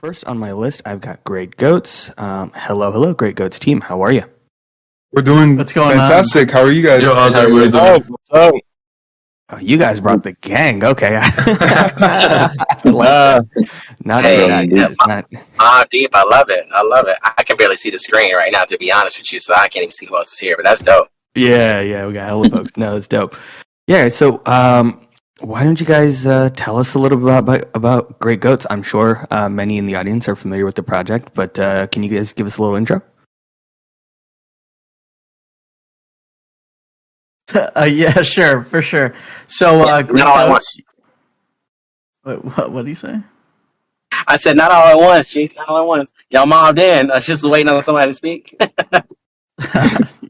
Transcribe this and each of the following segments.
first on my list, I've got Great Goats. Hello, Great Goats team. How are you? We're doing What's going fantastic. How are you guys? Yo, how's everybody doing? What's up? Oh, you guys brought the gang. Okay. Not Hey, that. Deep, I love it. I can barely see the screen right now, to be honest with you, so I can't even see who else is here, but that's dope. Yeah, we got hella folks. No, that's dope. Yeah, so why don't you guys tell us a little bit about Great Goats? I'm sure many in the audience are familiar with the project, but can you guys give us a little intro? Yeah, sure, for sure. So, Great Goats. What do you say? I said not all at once, Chief. Not all at once. Y'all mobbed in. I was just waiting on somebody to speak.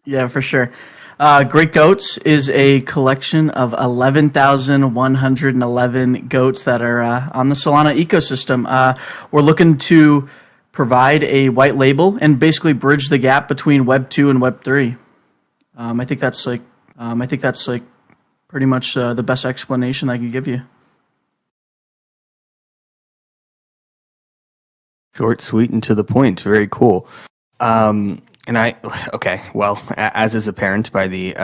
Yeah, for sure. Great Goats is a collection of 11,111 goats that are on the Solana ecosystem. We're looking to provide a white label and basically bridge the gap between Web 2 and Web 3. I think that's pretty much the best explanation I could give you. Short, sweet, and to the point. Very cool. As is apparent by the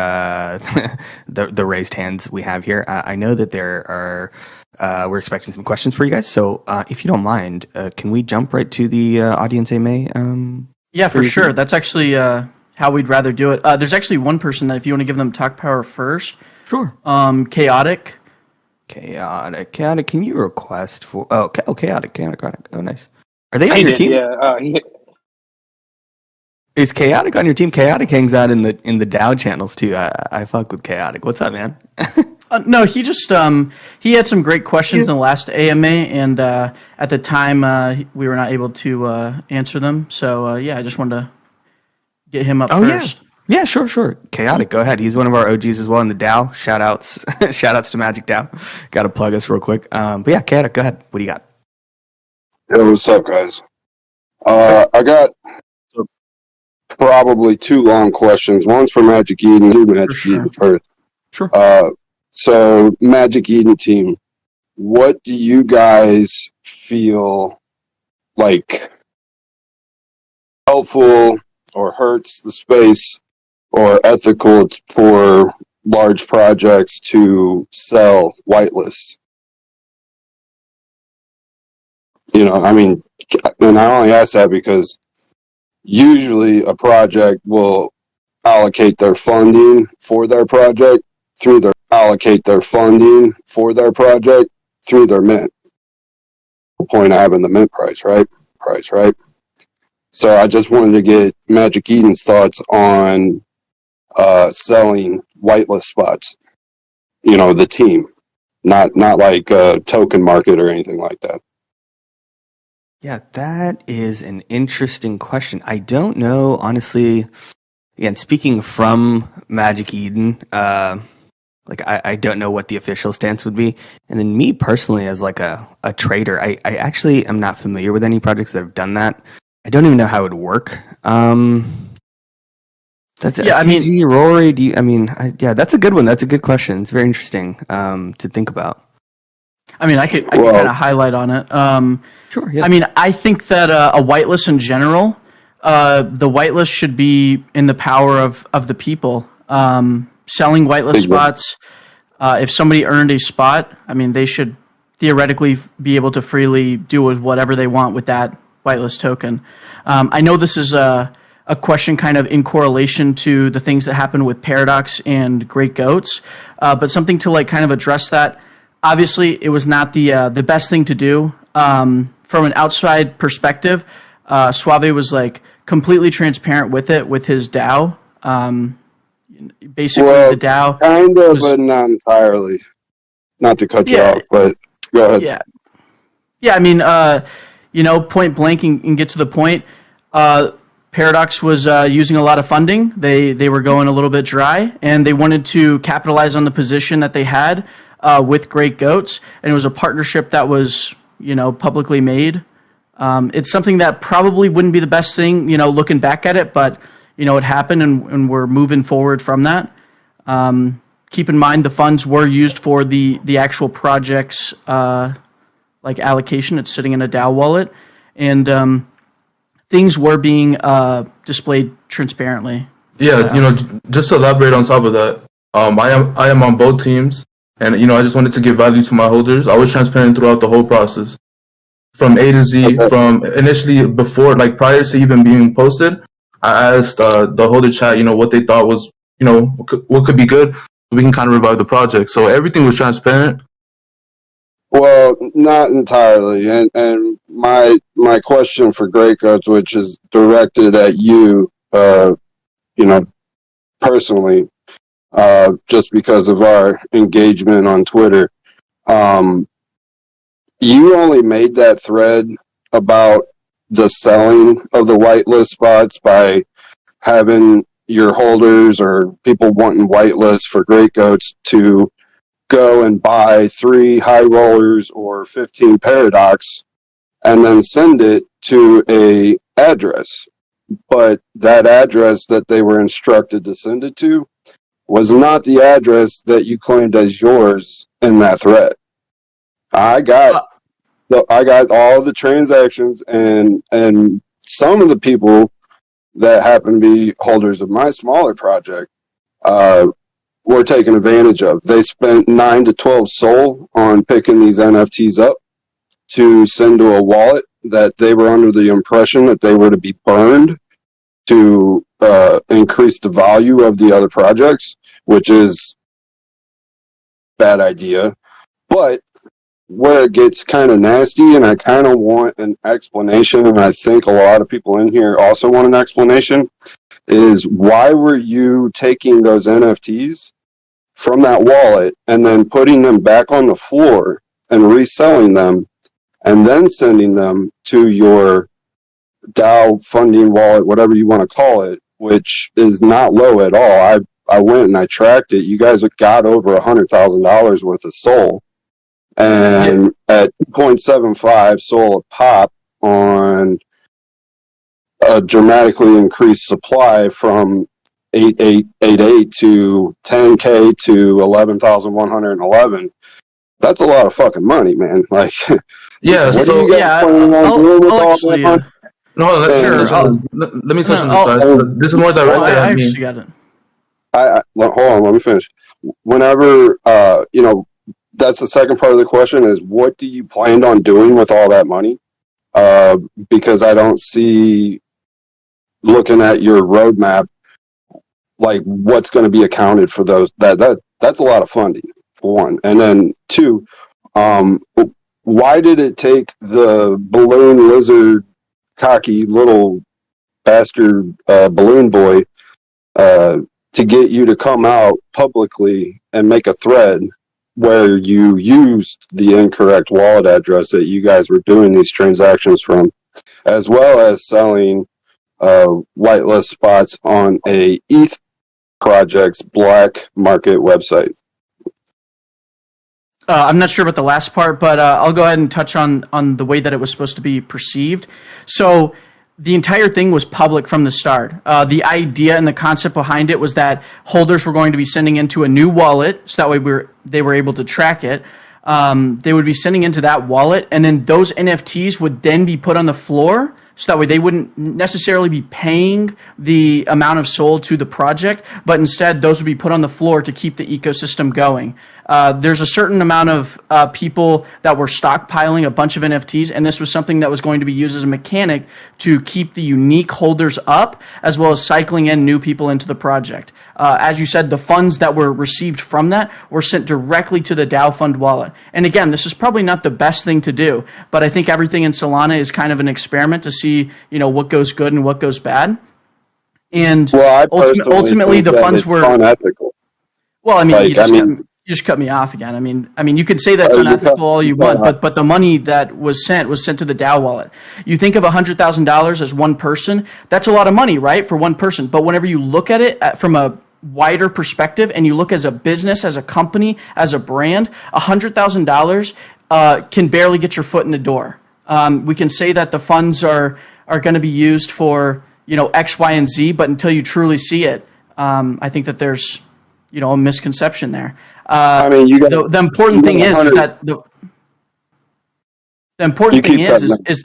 the raised hands we have here, I know that there are we're expecting some questions for you guys. So, if you don't mind, can we jump right to the audience AMA? Yeah, for sure. That's actually how we'd rather do it. There's actually one person that if you want to give them talk power first. Sure. Chaotic. Chaotic. Can you request for? Chaotic. Oh, nice. Are they on your team? Yeah. Is Chaotic on your team? Chaotic hangs out in the DAO channels too. I fuck with Chaotic. What's up, man? No, he just he had some great questions in the last AMA, and at the time we were not able to answer them. So I just wanted to get him up first. Yeah, sure. Chaotic, go ahead. He's one of our OGs as well in the DAO. Shout outs to Magic DAO. Got to plug us real quick. But yeah, Chaotic, go ahead. What do you got? Yo, what's up, guys? I got probably two long questions. One's for Magic Eden, two Magic Eden first. Sure. So, Magic Eden team, what do you guys feel like helpful or hurts the space or ethical for large projects to sell whitelists? You know, I mean, and I only ask that because usually a project will allocate their funding for their project through their mint. The point of having the mint price, right? So I just wanted to get Magic Eden's thoughts on selling whitelist spots. You know, the team, not like a token market or anything like that. Yeah, that is an interesting question. I don't know, honestly. Again, speaking from Magic Eden, I don't know what the official stance would be. And then me personally, as like a trader, I actually am not familiar with any projects that have done that. I don't even know how it would work. Rory. That's a good one. That's a good question. It's very interesting to think about. I mean, I could kind of highlight on it. Sure. Yeah. I mean, I think that a whitelist in general, the whitelist should be in the power of the people. Selling whitelist spots, if somebody earned a spot, I mean, they should theoretically be able to freely do whatever they want with that whitelist token. I know this is a question kind of in correlation to the things that happen with Paradox and Great Goats, but something to like kind of address that. Obviously, it was not the best thing to do. From an outside perspective, Suave was like completely transparent with it with his DAO. Basically, the DAO kind of, but not entirely. Not to cut you off, but go ahead. Yeah. I mean, point blank and get to the point. Paradox was using a lot of funding. They were going a little bit dry, and they wanted to capitalize on the position that they had with Great Goats, and it was a partnership that was publicly made. It's something that probably wouldn't be the best thing, looking back at it, but it happened, and we're moving forward from that. Keep in mind the funds were used for the actual project's allocation. It's sitting in a DAO wallet, and things were being displayed transparently. Yeah, just to elaborate on top of that, I am on both teams, and I just wanted to give value to my holders. I was transparent throughout the whole process, from A to Z. From initially, before, like prior to even being posted, I asked the holder chat, what they thought was, what could be good, so we can kind of revive the project. So everything was transparent. Well, not entirely, and my question for Great Goats, which is directed at you, personally, just because of our engagement on Twitter. You only made that thread about the selling of the whitelist spots by having your holders or people wanting whitelist for Great Goats to go and buy 3 high rollers or 15 paradox and then send it to a address. But that address that they were instructed to send it to was not the address that you claimed as yours in that thread. I got all the transactions, and some of the people that happen to be holders of my smaller project were taken advantage of. They spent 9 to 12 SOL on picking these NFTs up to send to a wallet that they were under the impression that they were to be burned to increase the value of the other projects, which is a bad idea. But where it gets kind of nasty, and I kind of want an explanation, and I think a lot of people in here also want an explanation, is why were you taking those NFTs from that wallet and then putting them back on the floor and reselling them and then sending them to your DAO funding wallet, whatever you want to call it, which is not low at all. I went and I tracked it. You guys got over $100,000 worth of SOL. And at 2.75 SOL a pop on a dramatically increased supply from 8888 to 10K to 11,111. That's a lot of fucking money, man. Like, yeah. What So do you guys planning on doing with all that money? No, let me touch on this. This is more direct. I actually got it. Hold on, let me finish. Whenever, that's the second part of the question is, what do you plan on doing with all that money? Because I don't see, looking at your roadmap, like what's going to be accounted for those. That's a lot of funding, for one. And then 2, why did it take the balloon lizard, cocky little bastard balloon boy to get you to come out publicly and make a thread where you used the incorrect wallet address that you guys were doing these transactions from, as well as selling whitelist spots on a ETH project's black market website? I'm not sure about the last part, but I'll go ahead and touch on the way that it was supposed to be perceived. So the entire thing was public from the start. The idea and the concept behind it was that holders were going to be sending into a new wallet, so that way they were able to track it. They would be sending into that wallet, and then those NFTs would then be put on the floor, so that way they wouldn't necessarily be paying the amount of SOL to the project, but instead those would be put on the floor to keep the ecosystem going. There's a certain amount of people that were stockpiling a bunch of NFTs, and this was something that was going to be used as a mechanic to keep the unique holders up, as well as cycling in new people into the project. As you said, the funds that were received from that were sent directly to the DAO Fund wallet. And again, this is probably not the best thing to do, but I think everything in Solana is kind of an experiment to see, what goes good and what goes bad. And ultimately, the funds were unethical. Well, I mean, you just cut me off again. I mean, you could say that's unethical all you want, but the money that was sent to the DAO wallet. You think of $100,000 as one person, that's a lot of money, right, for one person. But whenever you look at it from a wider perspective, and you look as a business, as a company, as a brand, $100,000 can barely get your foot in the door. We can say that the funds are going to be used for X, Y, and Z, but until you truly see it, I think that there's a misconception there. The important thing is that the important thing is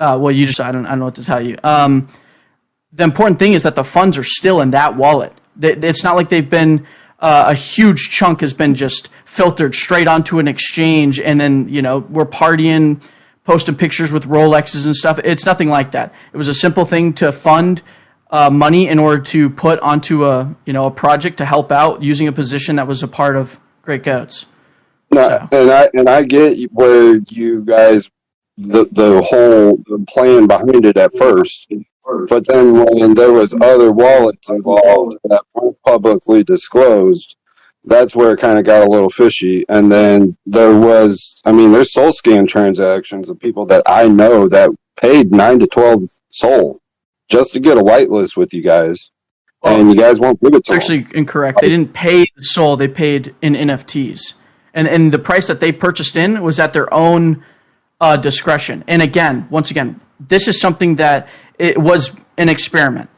well, you just I don't know what to tell you. The important thing is that the funds are still in that wallet. It's not like they've been a huge chunk has been just filtered straight onto an exchange, and then we're partying, posting pictures with Rolexes and stuff. It's nothing like that. It was a simple thing to fund money in order to put onto a project to help out using a position that was a part of Great Goats. No, and I get where you guys the whole plan behind it at first, but then when there was other wallets involved that weren't publicly disclosed, that's where it kind of got a little fishy. And then there's soul scan transactions of people that I know that paid 9 to 12 soul just to get a whitelist with you guys, and you guys won't give it to them. It's actually incorrect. They didn't pay the soul; they paid in NFTs, and the price that they purchased in was at their own discretion. And once again, this is something that it was an experiment.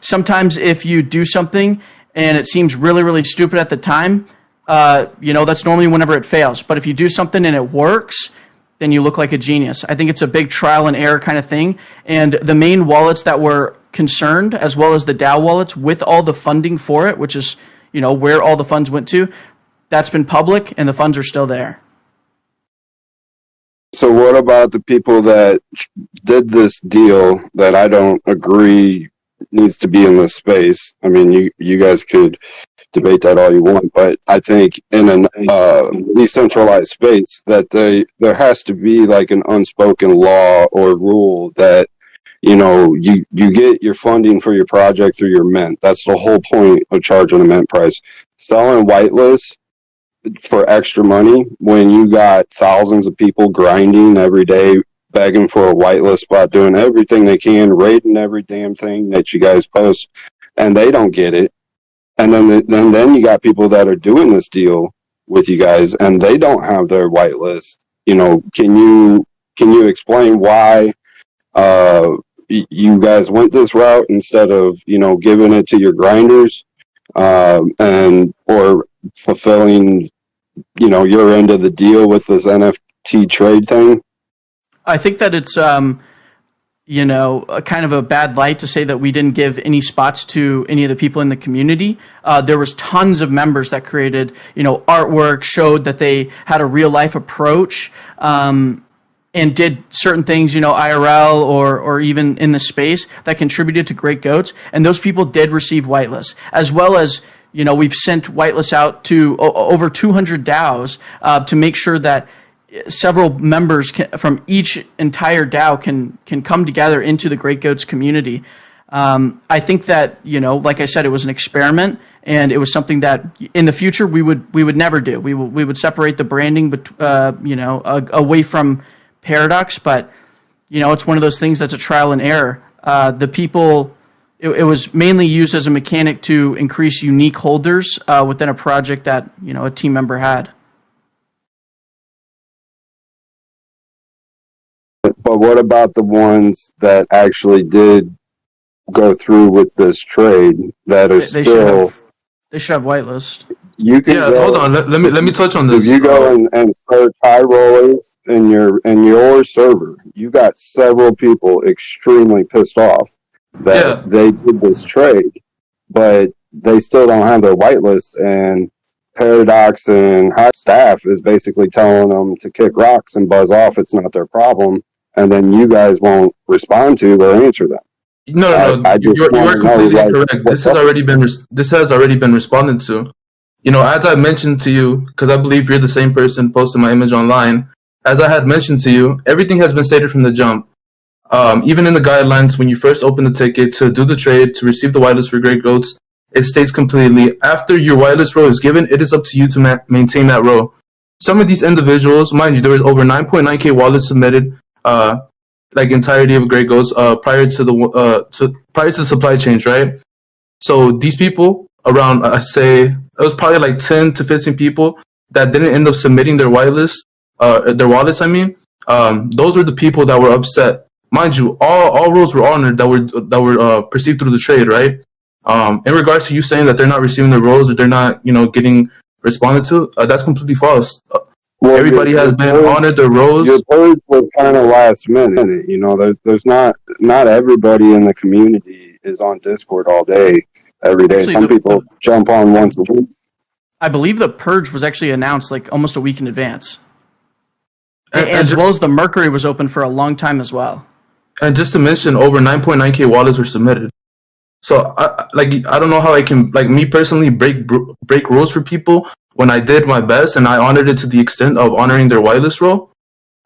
Sometimes if you do something and it seems really, really stupid at the time, that's normally whenever it fails. But if you do something and it works, then you look like a genius. I think it's a big trial and error kind of thing. And the main wallets that were concerned, as well as the DAO wallets with all the funding for it, which is, where all the funds went to, that's been public and the funds are still there. So what about the people that did this deal that I don't agree needs to be in this space? I mean, you guys could debate that all you want, but I think in an decentralized space that there has to be like an unspoken law or rule that you get your funding for your project through your mint. That's the whole point of charging a mint price. Selling whitelists for extra money when you got thousands of people grinding every day, begging for a whitelist spot, doing everything they can, rating every damn thing that you guys post, and they don't get it. And then you got people that are doing this deal with you guys, and they don't have their whitelist. Can you explain why you guys went this route instead of giving it to your grinders or fulfilling your end of the deal with this NFT trade thing? I think that it's a kind of a bad light to say that we didn't give any spots to any of the people in the community. There was tons of members that created artwork, showed that they had a real life approach, and did certain things, IRL or even in the space that contributed to Great Goats. And those people did receive whitelists, as well as we've sent whitelists out to over 200 DAOs to make sure that several members from each entire DAO can come together into the Great Goats community. I think that like I said, it was an experiment, and it was something that in the future we would never do. We would separate the branding, away from Paradox. But it's one of those things that's a trial and error. The people. It was mainly used as a mechanic to increase unique holders within a project that a team member had. But what about the ones that actually did go through with this trade that are They should have whitelist. You can hold on. Let me touch on this. If you go and search high rollers in your server, you got several people extremely pissed off that they did this trade, but they still don't have their whitelist, and Paradox and hot staff is basically telling them to kick rocks and buzz off. It's not their problem, and then you guys won't respond to or answer them. No. You are completely correct. This has already been responded to. As I mentioned to you, because I believe you're the same person posting my image online. As I had mentioned to you, everything has been stated from the jump. Even in the guidelines, when you first open the ticket to do the trade, to receive the whitelist for Great Goats, it states completely, after your whitelist row is given, it is up to you to maintain that row. Some of these individuals, mind you, there was over 9.9k wallets submitted, entirety of Great Goats, prior to the supply change, right? So these people, around, it was probably like 10 to 15 people that didn't end up submitting their whitelist, their wallets, those were the people that were upset. Mind you, all roles were honored that were perceived through the trade, right? In regards to you saying that they're not receiving the roles or they're not, getting responded to, that's completely false. Well, Everybody has been on it. The roles. Your purge was kind of last minute. You know, there's not everybody in the community is on Discord all day, every day. Actually, Some people jump on once a week. I believe the purge was actually announced like almost a week in advance, And as well as the Mercury was open for a long time as well. And just to mention, over 9.9K wallets were submitted. So, I don't know how I can, like, me personally break rules for people when I did my best and I honored it to the extent of honoring their whitelist role.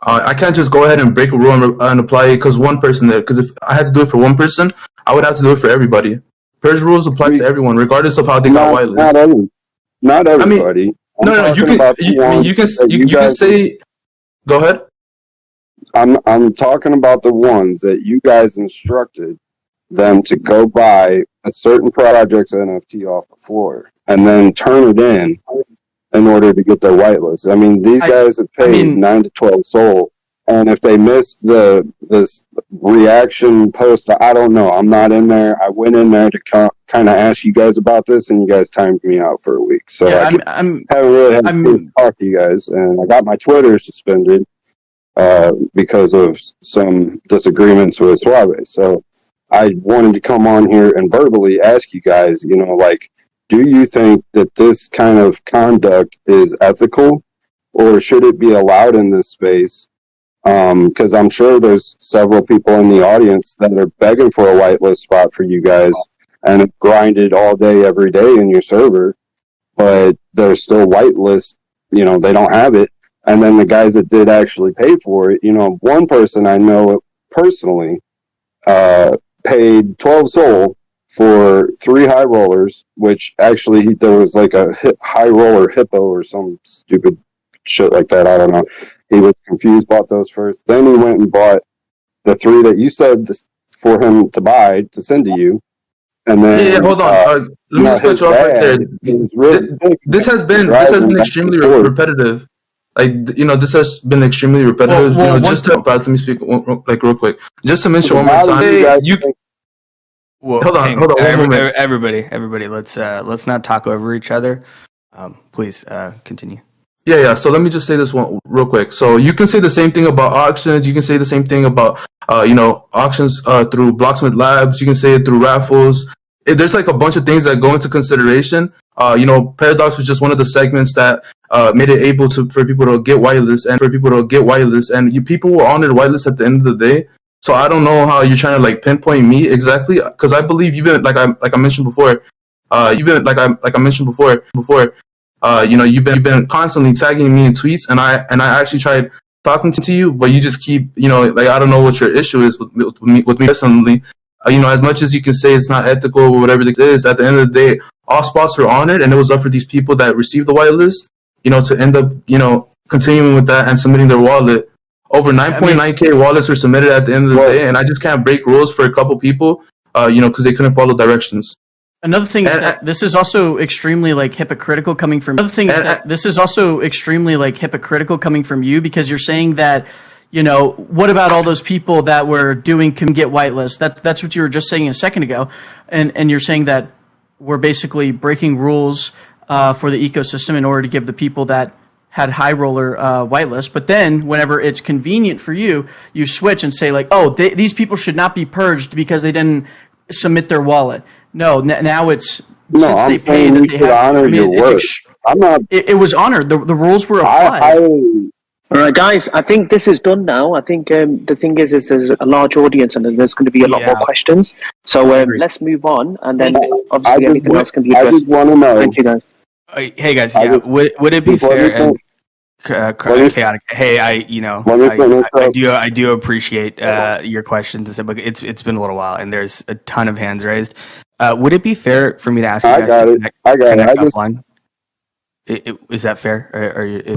I can't just go ahead and break a rule and apply it because one person did. Because if I had to do it for one person, I would have to do it for everybody. Purge rules apply to everyone, regardless of how they got whitelist. Not everybody. No. You can say. Go ahead. I'm talking about the ones that you guys instructed them to go buy a certain project's NFT off the floor and then turn it in order to get their whitelist. I mean, these guys have paid 9 to 12 SOL, and if they missed this reaction post, I don't know. I'm not in there. I went in there to kind of ask you guys about this, and you guys timed me out for a week. So I haven't really had a chance to talk to you guys, and I got my Twitter suspended because of some disagreements with Suave. So I wanted to come on here and verbally ask you guys, you know, like, do you think that this kind of conduct is ethical, or should it be allowed in this space? Because I'm sure there's several people in the audience that are begging for a whitelist spot for you guys and have grinded all day, every day in your server, but they're still whitelist, you know, they don't have it. And then the guys that did actually pay for it, you know, one person I know personally paid 12 SOL for 3 high rollers, which actually there was like a high roller hippo or some stupid shit like that. I don't know. He was confused, bought those first. Then he went and bought the 3 that you said for him to buy to send to you. And then hold on. Let me just cut you off right there. This has been extremely repetitive. Like, you know, this has been extremely repetitive. Let me speak like real quick. Just to mention one more time. Hold on. Everybody, let's not talk over each other. Please continue. Yeah. So let me just say this one real quick. So you can say the same thing about auctions. You can say the same thing about auctions through Blocksmith Labs. You can say it through raffles. There's like a bunch of things that go into consideration. Paradox was just one of the segments that made it able for people to get whitelist and people were honored whitelist at the end of the day. So I don't know how you're trying to like pinpoint me exactly, because I believe you've been like I mentioned before. You've been constantly tagging me in tweets, and I actually tried talking to you, but you just keep I don't know what your issue is with me personally. As much as you can say it's not ethical or whatever it is, at the end of the day, all spots were honored, and it was up for these people that received the whitelist, to end up continuing with that and submitting their wallet. Over 9.9K wallets were submitted at the end of the day, and I just can't break rules for a couple people, because they couldn't follow directions. Another thing is that this is also extremely hypocritical coming from. This is also extremely hypocritical coming from you, because you're saying that, what about all those people that were can get whitelist? That's what you were just saying a second ago, and you're saying that we're basically breaking rules for the ecosystem in order to give the people that had high roller whitelist. But then whenever it's convenient for you, you switch and say these people should not be purged because they didn't submit their wallet. No, now it's I'm saying you should honor your work. I'm not. It was honored. The rules were applied. All right, guys. I think this is done now. I think the thing is there's a large audience and there's going to be a lot more questions. So let's move on, and then obviously everything else can be addressed. I just want to know. Thank you, guys. Hey guys, would it be fair and chaotic? Hey, I do appreciate your questions and stuff, but it's been a little while, and there's a ton of hands raised. Would it be fair for me to ask you guys to connect offline? Is that fair?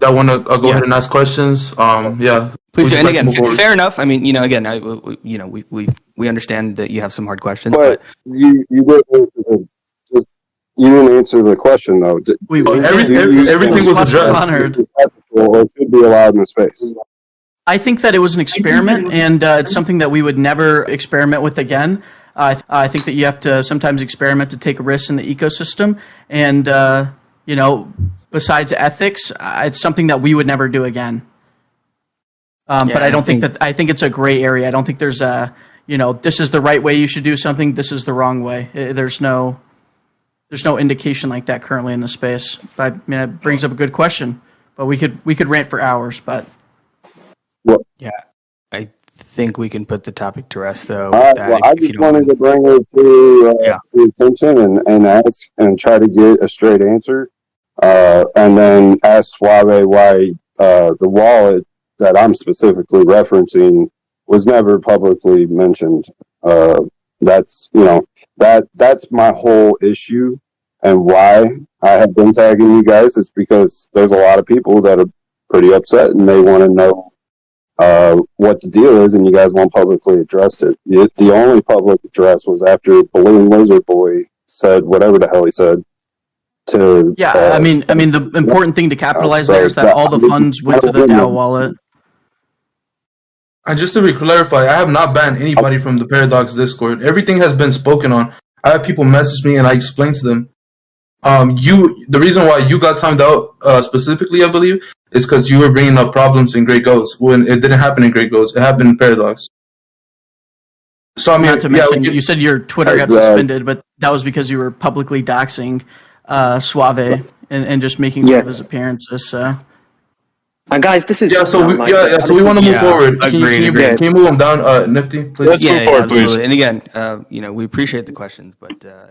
I want to go ahead and ask questions. Yeah, please do. And again, fair enough. I mean, again, we understand that you have some hard questions, but you didn't answer the question though. Everything was addressed. Or should be allowed in the space. I think that it was an experiment, and it's something that we would never experiment with again. I think that you have to sometimes experiment to take risks in the ecosystem, and besides ethics, it's something that we would never do again. But I don't think that. I think it's a gray area. I don't think there's a, this is the right way you should do something. This is the wrong way. There's no indication like that currently in the space. But I mean, it brings up a good question. But we could rant for hours. But yeah, I think we can put the topic to rest though. I just wanted to bring it to attention and ask and try to get a straight answer, and then ask Suave why the wallet that I'm specifically referencing was never publicly mentioned. That's that's my whole issue, and why I have been tagging you guys is because there's a lot of people that are pretty upset and they want to know what the deal is, and you guys won't publicly address it. The only public address was after Balloon Lizard Boy said whatever the hell he said. I mean, the important thing to capitalize there is that all the funds went to the DAO wallet. And just to clarify, I have not banned anybody from the Paradox Discord. Everything has been spoken on. I have people message me and I explain to them. The reason why you got timed out specifically, I believe, is because you were bringing up problems in Great Goats when it didn't happen in Great Goats. It happened in Paradox. So I mean, not to mention, you said your Twitter got suspended, but that was because you were publicly doxing Suave and just making fun of his appearances. So. And guys, this is So we want to move forward. Can you move them down, Nifty? Please? Let's move forward, please. And again, we appreciate the questions, but